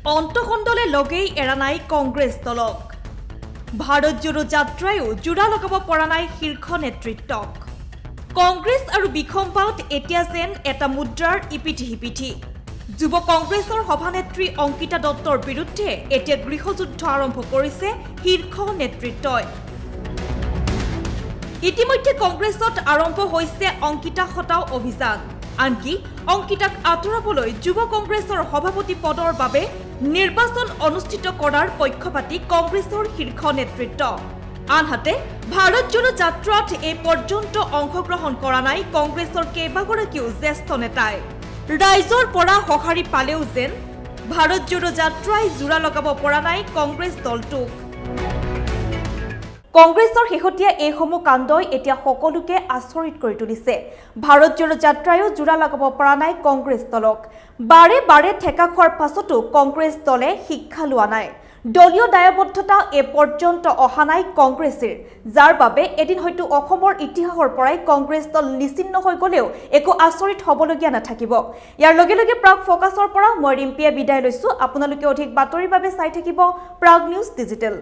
অন্তখণ্ডলে লগেই এৰা নাই কংগ্ৰেছ দলক ভাৰত জোড়ো যাত্ৰায়ো জোৰা লগাব পৰা নাই শীৰ্ষ নেতৃত্বক কংগ্ৰেছ আৰু বিখম্পাত এতিয়া যেন এটা মুদ্ৰাৰ ইপিঠি সিপিঠি যুৱ কংগ্ৰেছৰ সভানেত্ৰী অংকিতা দত্তৰ বিৰুদ্ধে এতিয়া গৃহযুদ্ধ আৰম্ভ কৰিছে শীৰ্ষ নেতৃত্বই ইতিমধ্যে কংগ্ৰেছত আৰম্ভ হৈছে অংকিতা হটাও অভিযান আনকি অংকিতাক আঁতৰাবলৈ যুৱ কংগ্ৰেছৰ সভাপতি পদৰ বাবে নিৰ্বাচন অনুষ্ঠিত কৰাৰ পক্ষপাতি কংগ্ৰেছৰ শীৰ্ষ নেতৃত্ব আনহাতে ভাৰত জোড়ো যাত্ৰাত এই পৰ্যন্ত অংশগ্ৰহণ কৰা নাই কংগ্ৰেছৰ কেইবাগৰাকীও জ্যেষ্ঠ নেতাই ৰাইজৰ পৰা সঁহাৰি পালেও যেন ভাৰত জোড়ো যাত্ৰাই জোৰা লগাব পৰা নাই কংগ্ৰেছ দলটোক কংগ্ৰেছৰ শেহতীয়া এইসমূহ কাণ্ডই এতিয়া সকলোকে আচৰিত কৰি তুলিছে ভাৰত জোড়ো যাত্ৰায়ো জোৰা লগাব পৰা নাই কংগ্ৰেছ দলক বাৰে বাৰে ঠেকা খোৱাৰ পাছতো কংগ্ৰেছ দলে শিক্ষা লোৱা নাই দলীয় দায়বদ্ধতা এ পৰ্যন্ত অহা নাই কংগ্ৰেছৰ যাৰ বাবে এদিন হয়তো অসমৰ ইতিহাসৰ পৰাই কংগ্ৰেছ দল নিচিন্ন হৈ গলেও একো আচৰিত হ'বলগীয়া নাথাকিব ইয়াৰ লগে লগে প্ৰাগ ফোকাছৰ পৰা মই ৰিম্পিয়ে বিদায় লৈছো আপোনালোকে অধিক বাতৰিৰ বাবে চাই থাকিব প্ৰাগ নিউজ ডিজিটেল